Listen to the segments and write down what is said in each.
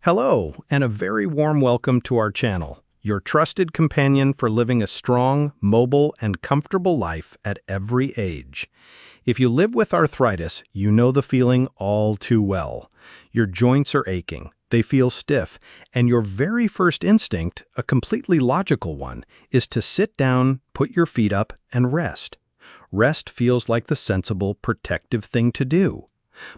Hello, and a very warm welcome to our channel, your trusted companion for living a strong, mobile, and comfortable life at every age. If you live with arthritis, you know the feeling all too well. Your joints are aching, they feel stiff, and your very first instinct, a completely logical one, is to sit down, put your feet up, and rest. Rest feels like the sensible, protective thing to do.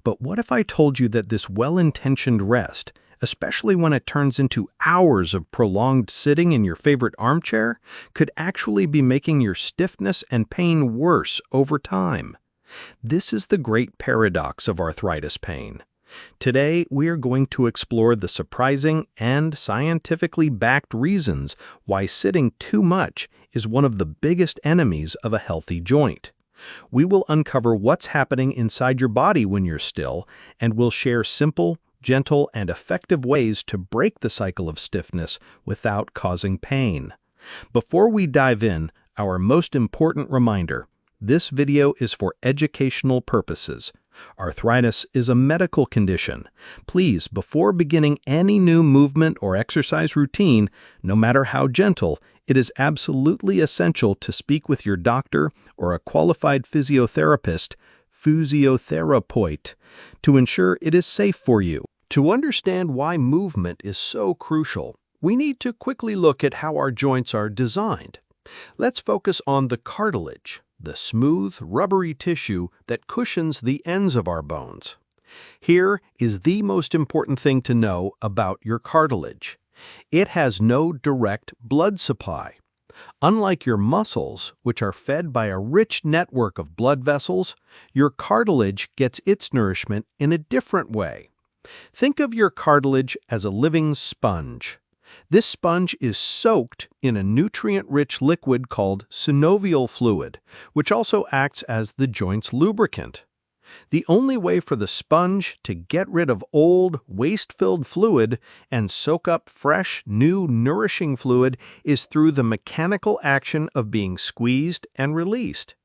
But what if I told you that this well-intentioned rest, especially when it turns into hours of prolonged sitting in your favorite armchair, could actually be making your stiffness and pain worse over time? This is the great paradox of arthritis pain. Today, we are going to explore the surprising and scientifically backed reasons why sitting too much is one of the biggest enemies of a healthy joint. We will uncover what's happening inside your body when you're still, and we'll share simple, gentle, and effective ways to break the cycle of stiffness without causing pain. Before we dive in, our most important reminder: this video is for educational purposes. Arthritis is a medical condition. Please, before beginning any new movement or exercise routine, no matter how gentle, it is absolutely essential to speak with your doctor or a qualified physiotherapist, Physiotherapeut, to ensure it is safe for you. To understand why movement is so crucial, we need to quickly look at how our joints are designed. Let's focus on the cartilage, the smooth, rubbery tissue that cushions the ends of our bones. Here is the most important thing to know about your cartilage. It has no direct blood supply. Unlike your muscles, which are fed by a rich network of blood vessels, your cartilage gets its nourishment in a different way. Think of your cartilage as a living sponge. This sponge is soaked in a nutrient-rich liquid called synovial fluid, which also acts as the joint's lubricant. The only way for the sponge to get rid of old, waste-filled fluid and soak up fresh, new, nourishing fluid is through the mechanical action of being squeezed and released.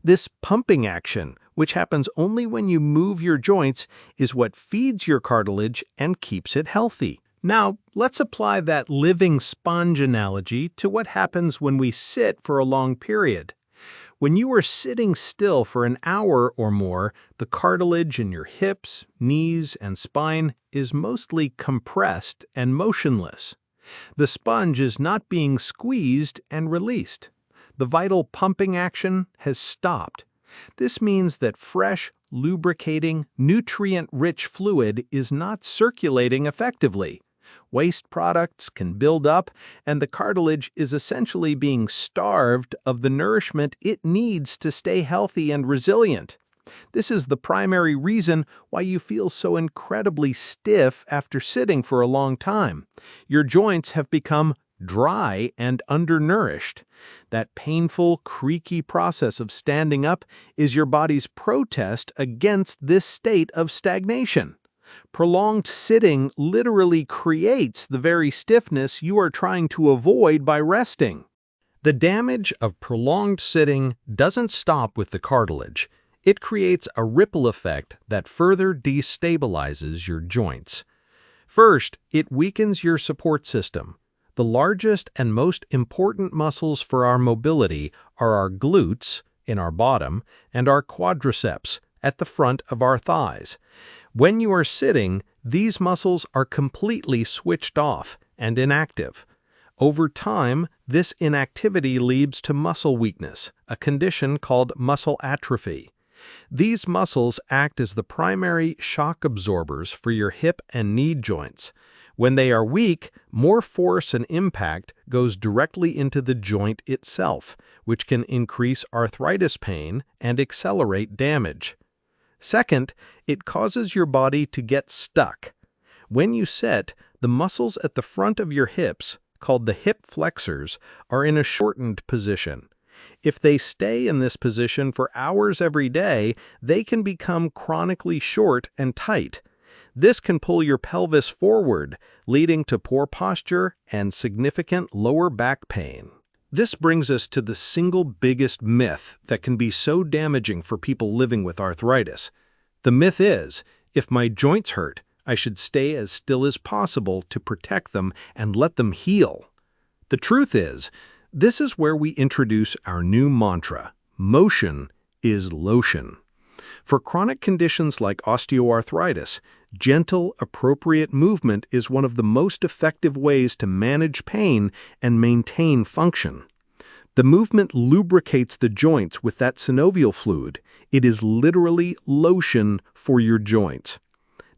This pumping action, which happens only when you move your joints, is what feeds your cartilage and keeps it healthy. Now, let's apply that living sponge analogy to what happens when we sit for a long period. When you are sitting still for an hour or more, the cartilage in your hips, knees, and spine is mostly compressed and motionless. The sponge is not being squeezed and released. The vital pumping action has stopped. This means that fresh, lubricating, nutrient-rich fluid is not circulating effectively. Waste products can build up, and the cartilage is essentially being starved of the nourishment it needs to stay healthy and resilient. This is the primary reason why you feel so incredibly stiff after sitting for a long time. Your joints have become dry and undernourished. That painful, creaky process of standing up is your body's protest against this state of stagnation. Prolonged sitting literally creates the very stiffness you are trying to avoid by resting. The damage of prolonged sitting doesn't stop with the cartilage. It creates a ripple effect that further destabilizes your joints. First, it weakens your support system. The largest and most important muscles for our mobility are our glutes, in our bottom, and our quadriceps, at the front of our thighs. When you are sitting, these muscles are completely switched off and inactive. Over time, this inactivity leads to muscle weakness, a condition called muscle atrophy. These muscles act as the primary shock absorbers for your hip and knee joints. When they are weak, more force and impact goes directly into the joint itself, which can increase arthritis pain and accelerate damage. Second, it causes your body to get stuck. When you sit, the muscles at the front of your hips, called the hip flexors, are in a shortened position. If they stay in this position for hours every day, they can become chronically short and tight. This can pull your pelvis forward, leading to poor posture and significant lower back pain. This brings us to the single biggest myth that can be so damaging for people living with arthritis. The myth is, if my joints hurt, I should stay as still as possible to protect them and let them heal. The truth is, this is where we introduce our new mantra: motion is lotion. For chronic conditions like osteoarthritis, gentle, appropriate movement is one of the most effective ways to manage pain and maintain function. The movement lubricates the joints with that synovial fluid. It is literally lotion for your joints.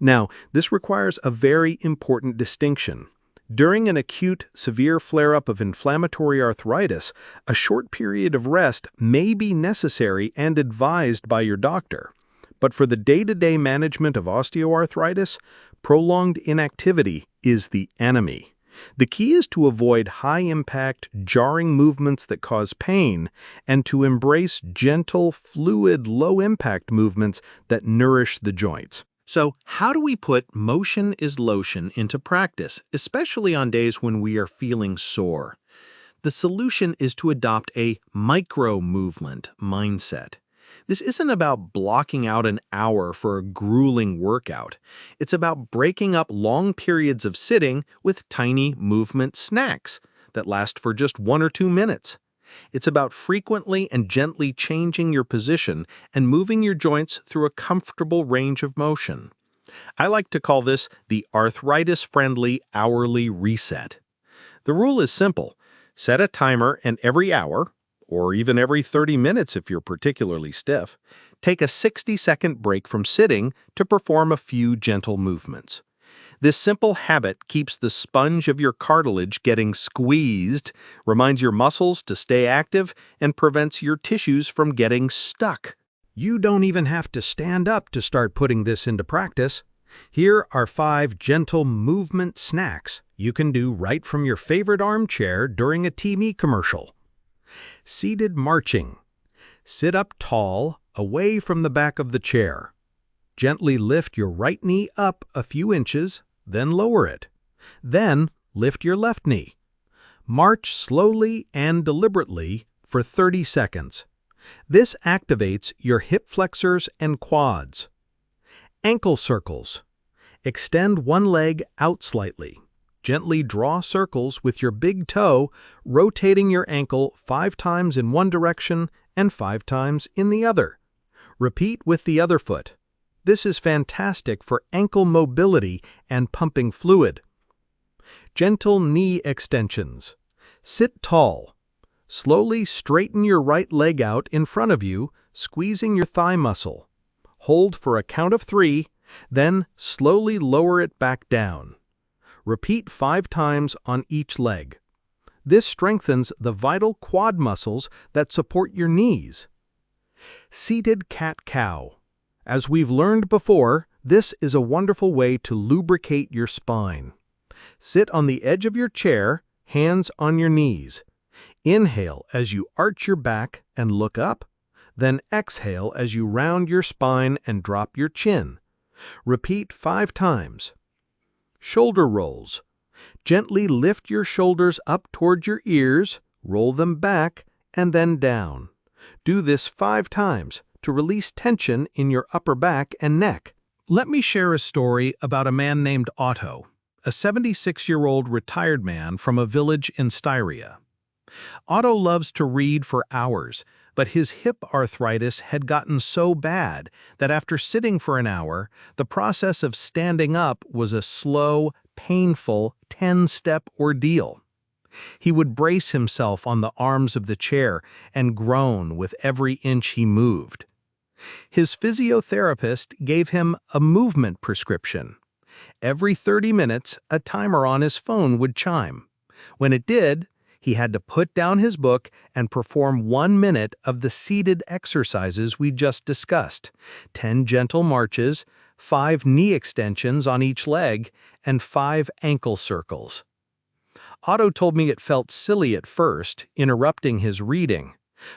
Now, this requires a very important distinction. During an acute, severe flare-up of inflammatory arthritis, a short period of rest may be necessary and advised by your doctor. But for the day-to-day management of osteoarthritis, prolonged inactivity is the enemy. The key is to avoid high-impact, jarring movements that cause pain and to embrace gentle, fluid, low-impact movements that nourish the joints. So, how do we put motion is lotion into practice, especially on days when we are feeling sore? The solution is to adopt a micro-movement mindset. This isn't about blocking out an hour for a grueling workout. It's about breaking up long periods of sitting with tiny movement snacks that last for just 1 or 2 minutes. It's about frequently and gently changing your position and moving your joints through a comfortable range of motion. I like to call this the arthritis-friendly hourly reset. The rule is simple. Set a timer, and every hour, or even every 30 minutes if you're particularly stiff, take a 60-second break from sitting to perform a few gentle movements. This simple habit keeps the sponge of your cartilage getting squeezed, reminds your muscles to stay active, and prevents your tissues from getting stuck. You don't even have to stand up to start putting this into practice. Here are 5 gentle movement snacks you can do right from your favorite armchair during a TV commercial. Seated marching. Sit up tall, away from the back of the chair. Gently lift your right knee up a few inches, then lower it. Then lift your left knee. March slowly and deliberately for 30 seconds. This activates your hip flexors and quads. Ankle circles. Extend one leg out slightly. Gently draw circles with your big toe, rotating your ankle 5 times in one direction and 5 times in the other. Repeat with the other foot. This is fantastic for ankle mobility and pumping fluid. Gentle knee extensions. Sit tall. Slowly straighten your right leg out in front of you, squeezing your thigh muscle. Hold for a count of 3, then slowly lower it back down. Repeat 5 times on each leg. This strengthens the vital quad muscles that support your knees. Seated cat-cow. As we've learned before, this is a wonderful way to lubricate your spine. Sit on the edge of your chair, hands on your knees. Inhale as you arch your back and look up, then exhale as you round your spine and drop your chin. Repeat 5 times. Shoulder rolls. Gently lift your shoulders up towards your ears, roll them back, and then down. Do this 5 times to release tension in your upper back and neck. Let me share a story about a man named Otto, a 76-year-old retired man from a village in Styria. Otto loves to read for hours, but his hip arthritis had gotten so bad that after sitting for an hour, the process of standing up was a slow, painful 10-step ordeal. He would brace himself on the arms of the chair and groan with every inch he moved. His physiotherapist gave him a movement prescription. Every 30 minutes, a timer on his phone would chime. When it did, he had to put down his book and perform 1 minute of the seated exercises we just discussed: 10 gentle marches, 5 knee extensions on each leg, and 5 ankle circles. Otto told me it felt silly at first, interrupting his reading,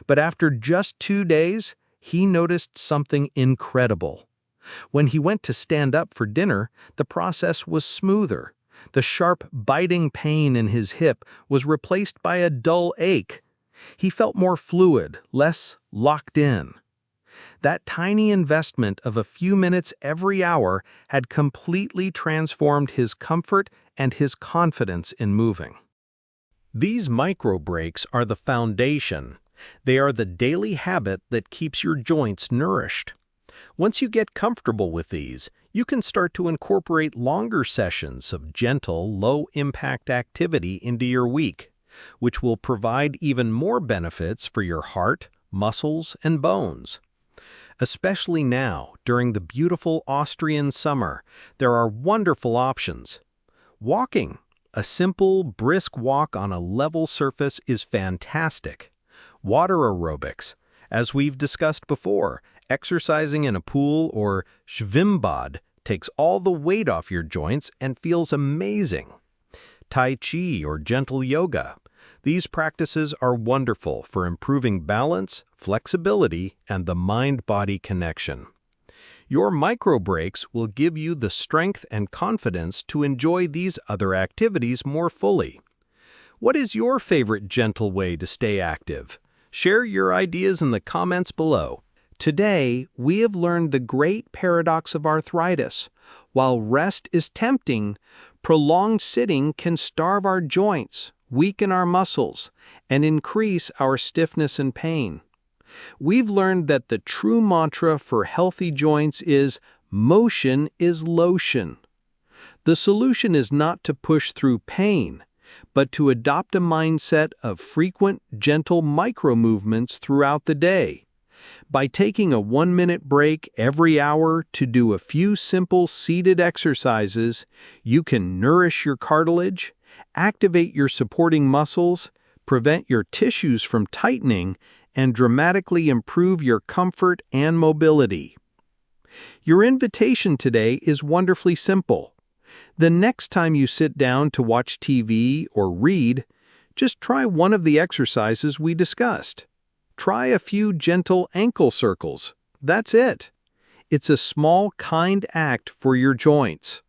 but after just 2 days, he noticed something incredible. When he went to stand up for dinner, the process was smoother. The sharp, biting pain in his hip was replaced by a dull ache. He felt more fluid, less locked in. That tiny investment of a few minutes every hour had completely transformed his comfort and his confidence in moving. These micro breaks are the foundation. They are the daily habit that keeps your joints nourished. Once you get comfortable with these, you can start to incorporate longer sessions of gentle, low-impact activity into your week, which will provide even more benefits for your heart, muscles, and bones. Especially now, during the beautiful Austrian summer, there are wonderful options. Walking. A simple, brisk walk on a level surface is fantastic. Water aerobics. As we've discussed before, exercising in a pool or Schwimmbad takes all the weight off your joints and feels amazing. Tai Chi or gentle yoga. These practices are wonderful for improving balance, flexibility, and the mind-body connection. Your micro breaks will give you the strength and confidence to enjoy these other activities more fully. What is your favorite gentle way to stay active? Share your ideas in the comments below. Today, we have learned the great paradox of arthritis. While rest is tempting, prolonged sitting can starve our joints, weaken our muscles, and increase our stiffness and pain. We've learned that the true mantra for healthy joints is motion is lotion. The solution is not to push through pain, but to adopt a mindset of frequent, gentle micro-movements throughout the day. By taking a 1-minute break every hour to do a few simple seated exercises, you can nourish your cartilage, activate your supporting muscles, prevent your tissues from tightening, and dramatically improve your comfort and mobility. Your invitation today is wonderfully simple. The next time you sit down to watch TV or read, just try one of the exercises we discussed. Try a few gentle ankle circles. That's it. It's a small, kind act for your joints.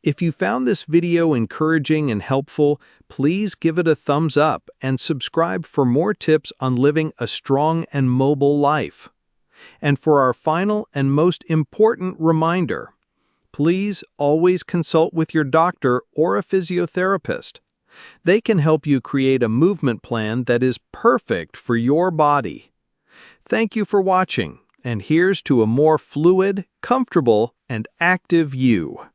If you found this video encouraging and helpful, please give it a thumbs up and subscribe for more tips on living a strong and mobile life. And for our final and most important reminder, please always consult with your doctor or a physiotherapist. They can help you create a movement plan that is perfect for your body. Thank you for watching, and here's to a more fluid, comfortable, and active you.